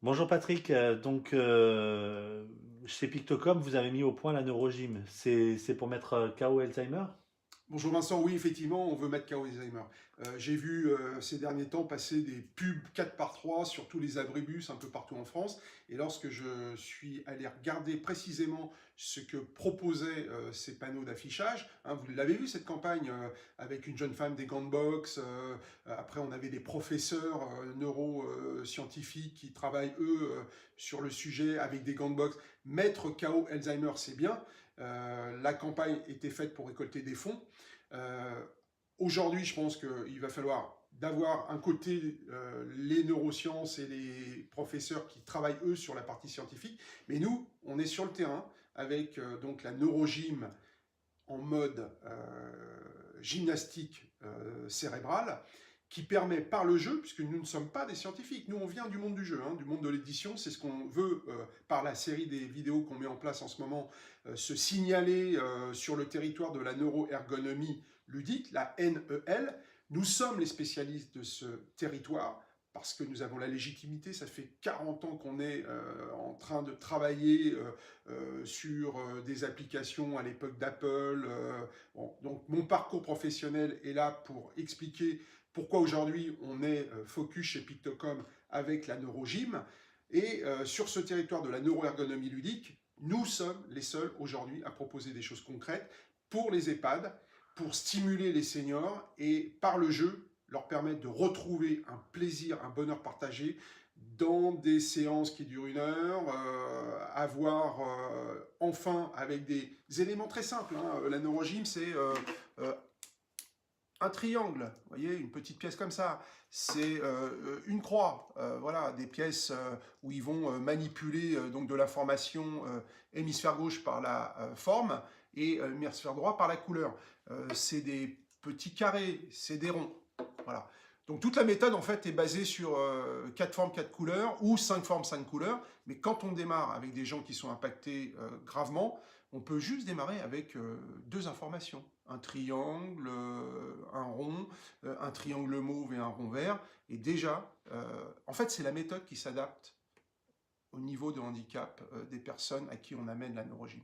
Bonjour Patrick, chez Pictocom, vous avez mis au point la neurogym. C'est pour mettre KO Alzheimer? Bonjour Vincent, oui effectivement on veut mettre KO Alzheimer. J'ai vu ces derniers temps passer des pubs 4 par 3 sur tous les abribus un peu partout en France, et lorsque je suis allé regarder précisément ce que proposaient ces panneaux d'affichage, hein, vous l'avez vu cette campagne avec une jeune femme des gants de boxe, après on avait des professeurs neuroscientifiques qui travaillent eux sur le sujet avec des gants de boxe. Mettre KO Alzheimer c'est bien. La campagne était faite pour récolter des fonds. Euh, Aujourd'hui, je pense qu'il va falloir d'avoir un côté les neurosciences et les professeurs qui travaillent eux sur la partie scientifique, mais nous, on est sur le terrain avec donc la neurogym en mode gymnastique cérébrale qui permet par le jeu, puisque nous ne sommes pas des scientifiques, nous on vient du monde du jeu, hein, du monde de l'édition, c'est ce qu'on veut par la série des vidéos qu'on met en place en ce moment, se signaler sur le territoire de la neuroergonomie ludique, la NEL. Nous sommes les spécialistes de ce territoire, parce que nous avons la légitimité, ça fait 40 ans qu'on est en train de travailler sur des applications à l'époque d'Apple. Bon, donc mon parcours professionnel est là pour expliquer pourquoi aujourd'hui on est focus chez Pictocom avec la neurogym. Et sur ce territoire de la neuroergonomie ludique, nous sommes les seuls aujourd'hui à proposer des choses concrètes pour les EHPAD, pour stimuler les seniors et par le jeu leur permettre de retrouver un plaisir, un bonheur partagé dans des séances qui durent 1 heure, avoir enfin avec des éléments très simples. Hein. La neurogym, c'est euh, un triangle, vous voyez, une petite pièce comme ça, c'est une croix, voilà, des pièces où ils vont manipuler donc de l'information hémisphère gauche par la forme et hémisphère droit par la couleur. C'est des petits carrés, c'est des ronds, voilà. Donc toute la méthode en fait est basée sur 4 formes, 4 couleurs ou 5 formes, 5 couleurs, mais quand on démarre avec des gens qui sont impactés gravement, on peut juste démarrer avec 2 informations. Un triangle, un rond, un triangle mauve et un rond vert. Et déjà, en fait, c'est la méthode qui s'adapte au niveau de handicap des personnes à qui on amène la neurogym.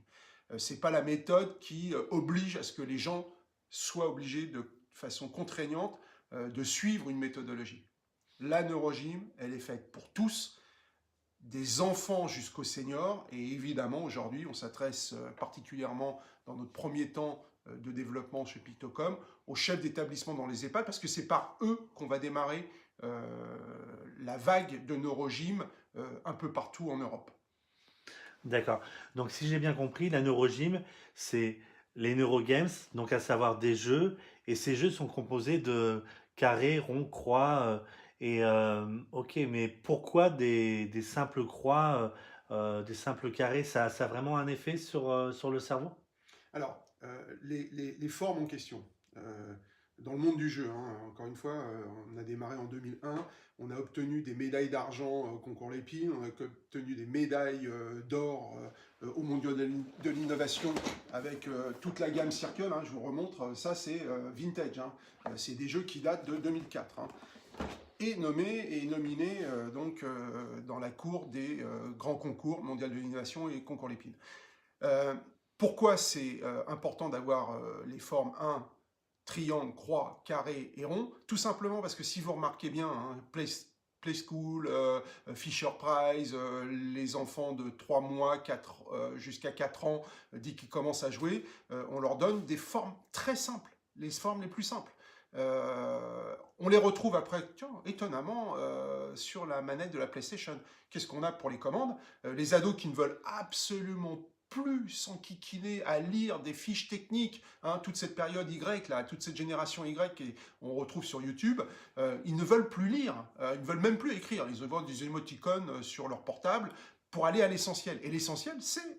C'est pas la méthode qui oblige à ce que les gens soient obligés de façon contraignante de suivre une méthodologie. La neurogym, elle est faite pour tous, des enfants jusqu'aux seniors, et évidemment aujourd'hui on s'adresse particulièrement dans notre premier temps de développement chez Pictocom aux chefs d'établissement dans les EHPAD, parce que c'est par eux qu'on va démarrer la vague de neurogym un peu partout en Europe. D'accord. Donc si j'ai bien compris, la neurogym, c'est les neurogames, donc à savoir des jeux, et ces jeux sont composés de carrés, ronds, croix, ok, mais pourquoi des simples croix, des simples carrés, ça a vraiment un effet sur le cerveau? Alors, les formes en question. Dans le monde du jeu, hein, encore une fois, on a démarré en 2001, on a obtenu des médailles d'argent au concours Lépine, on a obtenu des médailles d'or au mondial de l'innovation avec toute la gamme Circle, hein, je vous remontre, ça c'est vintage, hein, c'est des jeux qui datent de 2004. Hein, et nommé et nominé dans la cour des grands concours mondial de l'innovation et concours Lépine. Euh, Pourquoi c'est important d'avoir les formes 1, triangle, croix, carré et rond? Tout simplement parce que si vous remarquez bien, hein, Play School, Fisher Price, les enfants de 3 mois 4, jusqu'à 4 ans, dès qu'ils commencent à jouer, on leur donne des formes très simples, les formes les plus simples. On les retrouve après, tiens, étonnamment, sur la manette de la PlayStation. Qu'est-ce qu'on a pour les commandes? Les ados qui ne veulent absolument plus s'enquiquiner à lire des fiches techniques, hein, toute cette période Y, là, toute cette génération Y qu'on retrouve sur YouTube, ils ne veulent plus lire, ils ne veulent même plus écrire, ils veulent des émoticônes sur leur portable pour aller à l'essentiel. Et l'essentiel, c'est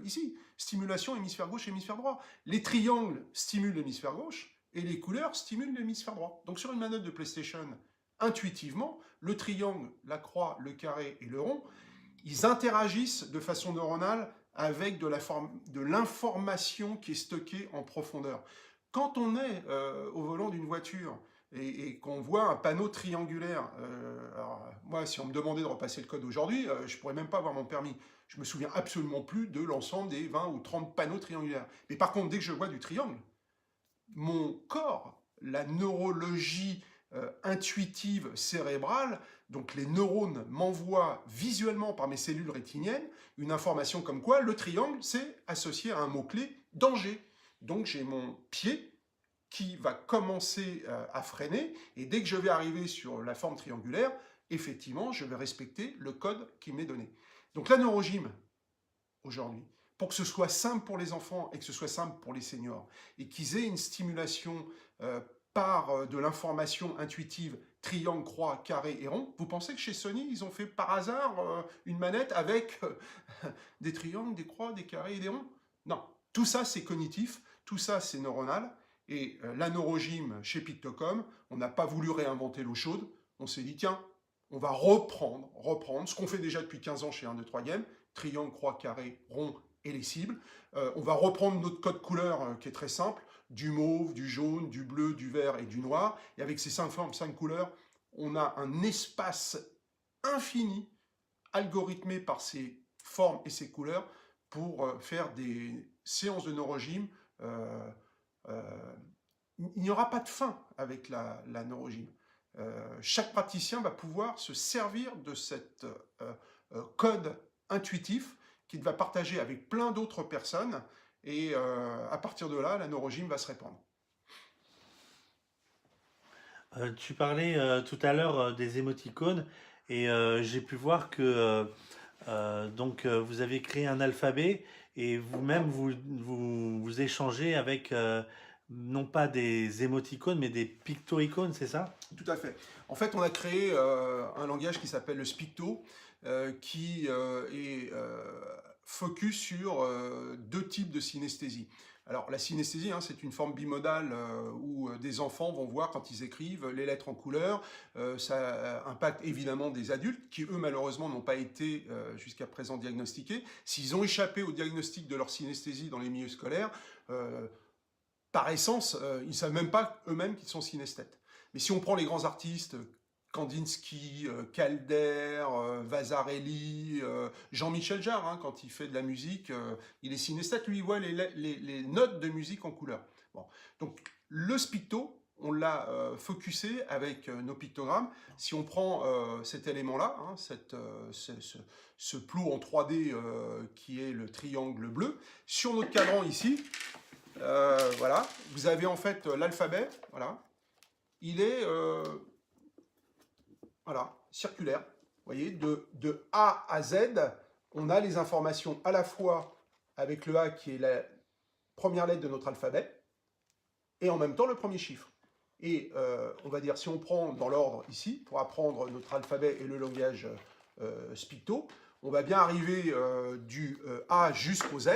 ici, stimulation hémisphère gauche, hémisphère droit. Les triangles stimulent l'hémisphère gauche et les couleurs stimulent l'hémisphère droit. Donc sur une manette de PlayStation, intuitivement, le triangle, la croix, le carré et le rond, ils interagissent de façon neuronale avec de l'information qui est stockée en profondeur. Quand on est au volant d'une voiture et qu'on voit un panneau triangulaire, alors, moi, si on me demandait de repasser le code aujourd'hui, je pourrais même pas avoir mon permis. Je me souviens absolument plus de l'ensemble des 20 ou 30 panneaux triangulaires. Mais par contre, dès que je vois du triangle, mon corps, la neurologie intuitive cérébrale, donc les neurones m'envoient visuellement par mes cellules rétiniennes une information comme quoi le triangle, c'est associé à un mot-clé danger. Donc j'ai mon pied qui va commencer à freiner, et dès que je vais arriver sur la forme triangulaire, effectivement, je vais respecter le code qui m'est donné. Donc la neurogym, aujourd'hui, pour que ce soit simple pour les enfants et que ce soit simple pour les seniors, et qu'ils aient une stimulation par de l'information intuitive, triangle, croix, carré et rond, vous pensez que chez Sony, ils ont fait par hasard une manette avec des triangles, des croix, des carrés et des ronds? Non, tout ça c'est cognitif, tout ça c'est neuronal, et la neurogym chez Pictocom, on n'a pas voulu réinventer l'eau chaude, on s'est dit tiens, on va reprendre ce qu'on fait déjà depuis 15 ans chez 1, 2, 3 Games, triangle, croix, carré, rond et les cibles. On va reprendre notre code couleur qui est très simple, du mauve, du jaune, du bleu, du vert et du noir. Et avec ces 5 formes, 5 couleurs, on a un espace infini, algorithmé par ces formes et ces couleurs, pour faire des séances de neurogym. Il n'y aura pas de fin avec la neurogym. Chaque praticien va pouvoir se servir de cet code intuitif qu'il va partager avec plein d'autres personnes, et à partir de là, la neurogym va se répandre. Tu parlais tout à l'heure des émoticônes et j'ai pu voir que vous avez créé un alphabet et vous-même vous échangez avec non pas des émoticônes mais des picto-icônes, c'est ça? Tout à fait. En fait, on a créé un langage qui s'appelle le Spicto, qui est focus sur deux types de synesthésie. Alors la synesthésie, hein, c'est une forme bimodale où des enfants vont voir quand ils écrivent les lettres en couleur. Ça impacte évidemment des adultes qui, eux, malheureusement, n'ont pas été jusqu'à présent diagnostiqués. S'ils ont échappé au diagnostic de leur synesthésie dans les milieux scolaires, par essence, ils ne savent même pas eux-mêmes qu'ils sont synesthètes. Mais si on prend les grands artistes, Kandinsky, Calder, Vasarely, Jean-Michel Jarre, hein, quand il fait de la musique, il est synesthète, lui il voit les notes de musique en couleur. Bon. Donc le Spicto, on l'a focusé avec nos pictogrammes. Si on prend cet élément-là, hein, ce plot en 3D qui est le triangle bleu, sur notre cadran ici, voilà, vous avez en fait l'alphabet, voilà, il est voilà, circulaire. Vous voyez, de A à Z, on a les informations à la fois avec le A qui est la première lettre de notre alphabet, et en même temps le premier chiffre. Et on va dire, si on prend dans l'ordre ici, pour apprendre notre alphabet et le langage Spicto, on va bien arriver du A jusqu'au Z,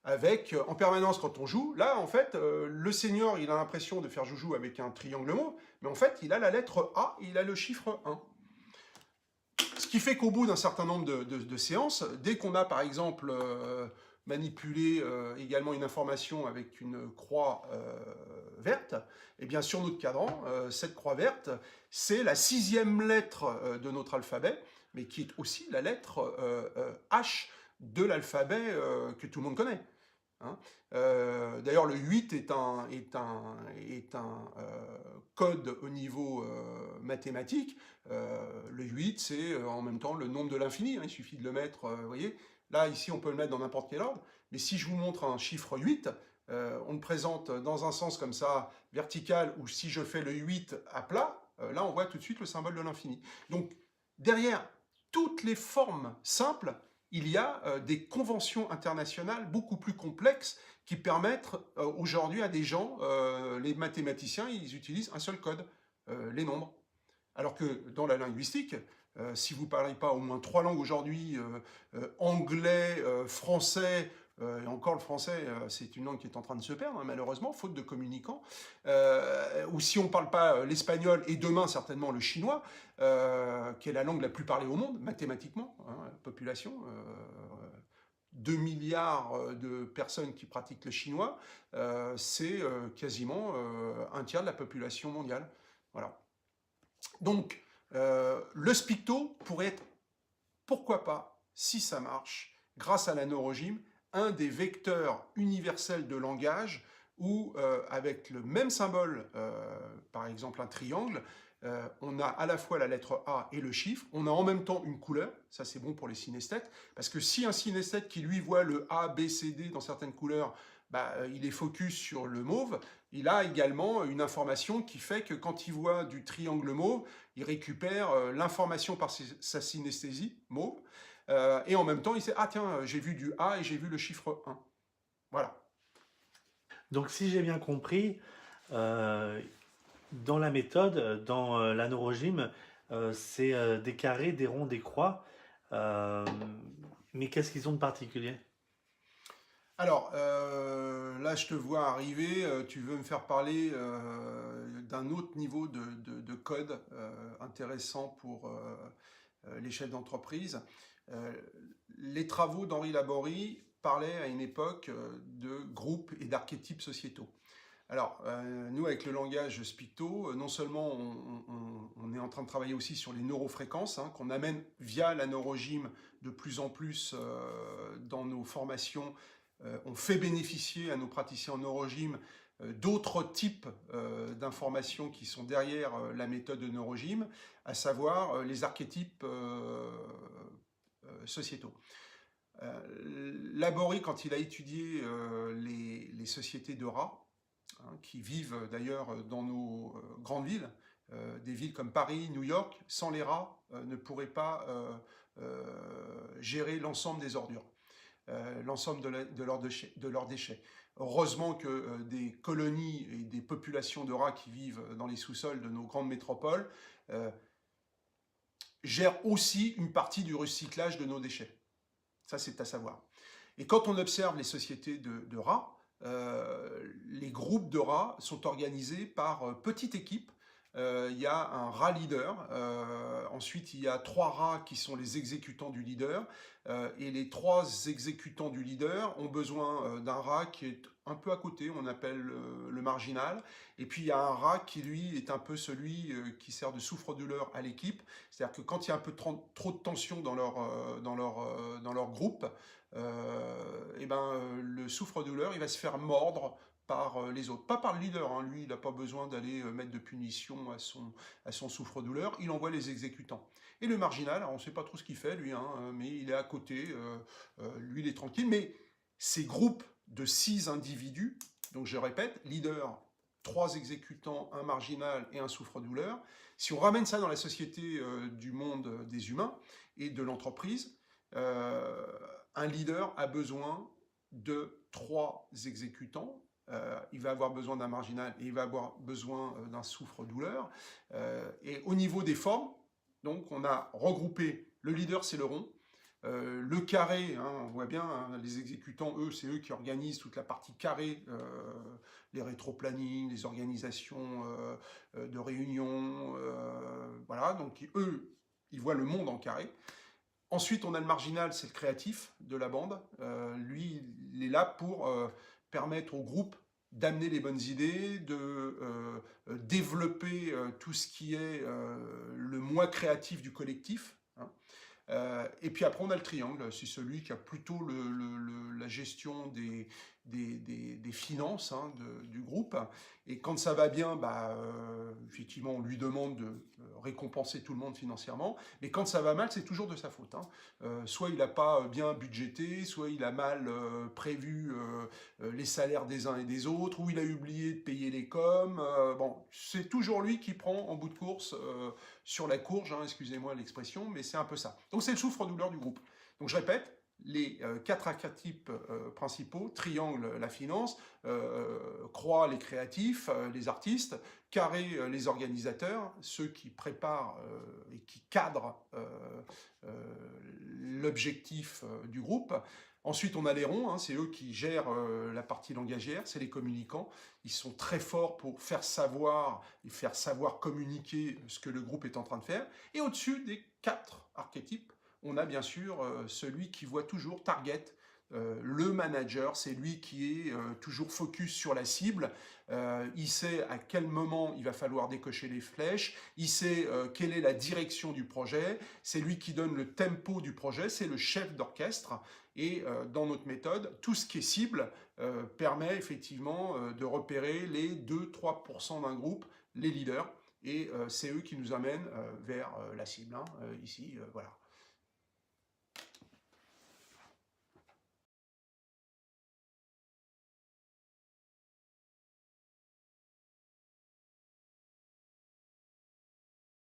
avec, en permanence quand on joue, là en fait, le senior il a l'impression de faire joujou avec un triangle mauve, mais en fait il a la lettre A et il a le chiffre 1. Ce qui fait qu'au bout d'un certain nombre de séances, dès qu'on a par exemple manipulé également une information avec une croix verte, et bien sur notre cadran, cette croix verte, c'est la 6e lettre de notre alphabet, mais qui est aussi la lettre H de l'alphabet que tout le monde connaît. Hein. D'ailleurs, le 8 est un code au niveau mathématique. Le 8, c'est en même temps le nombre de l'infini. Hein. Il suffit de le mettre, vous voyez. Là, ici, on peut le mettre dans n'importe quel ordre. Mais si je vous montre un chiffre 8, on le présente dans un sens comme ça, vertical, ou si je fais le 8 à plat, là, on voit tout de suite le symbole de l'infini. Donc, derrière toutes les formes simples, il y a des conventions internationales beaucoup plus complexes qui permettent aujourd'hui à des gens, les mathématiciens, ils utilisent un seul code, les nombres. Alors que dans la linguistique, si vous ne parlez pas au moins 3 langues aujourd'hui, anglais, français, et encore le français, c'est une langue qui est en train de se perdre, hein, malheureusement, faute de communicants, ou si on ne parle pas l'espagnol, et demain certainement le chinois, qui est la langue la plus parlée au monde, mathématiquement, hein, population, 2 milliards de personnes qui pratiquent le chinois, c'est quasiment un tiers de la population mondiale. Voilà. Donc, le Spicto pourrait être, pourquoi pas, si ça marche, grâce à la neurogym, un des vecteurs universels de langage où, avec le même symbole, par exemple un triangle, on a à la fois la lettre A et le chiffre, on a en même temps une couleur, ça c'est bon pour les synesthètes, parce que si un synesthète qui lui voit le A, B, C, D dans certaines couleurs, il est focus sur le mauve, il a également une information qui fait que quand il voit du triangle mauve, il récupère l'information par sa synesthésie mauve, et en même temps il sait, ah tiens, j'ai vu du A et j'ai vu le chiffre 1. Voilà. Donc si j'ai bien compris, euh, dans la méthode, dans la neurogym, c'est des carrés, des ronds, des croix. Euh, mais qu'est-ce qu'ils ont de particulier? Alors, là, je te vois arriver, tu veux me faire parler d'un autre niveau de code intéressant pour les chefs d'entreprise. Euh, les travaux d'Henri Laborie parlaient à une époque de groupes et d'archétypes sociétaux. Alors, nous, avec le langage Spicto, non seulement on est en train de travailler aussi sur les neurofréquences, hein, qu'on amène via la neurogym de plus en plus dans nos formations. On fait bénéficier à nos praticiens en neurogym d'autres types d'informations qui sont derrière la méthode de neurogym, à savoir les archétypes sociétaux. Laborie, quand il a étudié les sociétés de rats, hein, qui vivent d'ailleurs dans nos grandes villes, des villes comme Paris, New York, sans les rats, ne pourraient pas gérer l'ensemble des ordures, l'ensemble de leurs déchets. Heureusement que des colonies et des populations de rats qui vivent dans les sous-sols de nos grandes métropoles gèrent aussi une partie du recyclage de nos déchets. Ça, c'est à savoir. Et quand on observe les sociétés de rats, les groupes de rats sont organisés par petites équipes. Il y a un rat leader, ensuite il y a 3 rats qui sont les exécutants du leader, et les 3 exécutants du leader ont besoin d'un rat qui est un peu à côté, on appelle le marginal, et puis il y a un rat qui lui est un peu celui qui sert de souffre-douleur à l'équipe, c'est-à-dire que quand il y a un peu trop de tension dans leur groupe, le souffre-douleur il va se faire mordre par les autres. Pas par le leader, hein. Lui il n'a pas besoin d'aller mettre de punition à son souffre-douleur, il envoie les exécutants. Et le marginal, alors on ne sait pas trop ce qu'il fait lui, hein, mais il est à côté, lui il est tranquille, mais ces groupes de 6 individus, donc je répète, leader, 3 exécutants, un marginal et un souffre-douleur, si on ramène ça dans la société du monde des humains et de l'entreprise, un leader a besoin de 3 exécutants, il va avoir besoin d'un marginal et il va avoir besoin d'un souffre-douleur. Et au niveau des formes, donc on a regroupé, le leader c'est le rond, le carré, hein, on voit bien, hein, les exécutants, eux, c'est eux qui organisent toute la partie carré, les rétro-planning, les organisations de réunions, voilà, donc eux, ils voient le monde en carré. Ensuite, on a le marginal, c'est le créatif de la bande. Lui, il est là pour permettre au groupe d'amener les bonnes idées, de développer tout ce qui est le moi créatif du collectif. Hein. Et puis après, on a le triangle, c'est celui qui a plutôt la gestion des finances, hein, du groupe. Et quand ça va bien, effectivement, on lui demande de récompenser tout le monde financièrement. Mais quand ça va mal, c'est toujours de sa faute. Hein. Soit il n'a pas bien budgété, soit il a mal prévu les salaires des uns et des autres, ou il a oublié de payer les coms. Bon, c'est toujours lui qui prend en bout de course sur la courge, hein, excusez-moi l'expression, mais c'est un peu ça. Donc c'est le souffre-douleur du groupe. Donc je répète, les 4 archétypes principaux, triangle la finance, croix les créatifs, les artistes, carré les organisateurs, ceux qui préparent et qui cadrent l'objectif du groupe. Ensuite, on a les ronds, hein, c'est eux qui gèrent la partie langagière, c'est les communicants. Ils sont très forts pour faire savoir et faire savoir communiquer ce que le groupe est en train de faire. Et au-dessus des 4 archétypes, on a bien sûr celui qui voit toujours target, le manager, c'est lui qui est toujours focus sur la cible. Il sait à quel moment il va falloir décocher les flèches, il sait quelle est la direction du projet, c'est lui qui donne le tempo du projet, c'est le chef d'orchestre. Et dans notre méthode, tout ce qui est cible permet effectivement de repérer les 2-3% d'un groupe, les leaders, et c'est eux qui nous amènent vers la cible, hein, ici, voilà.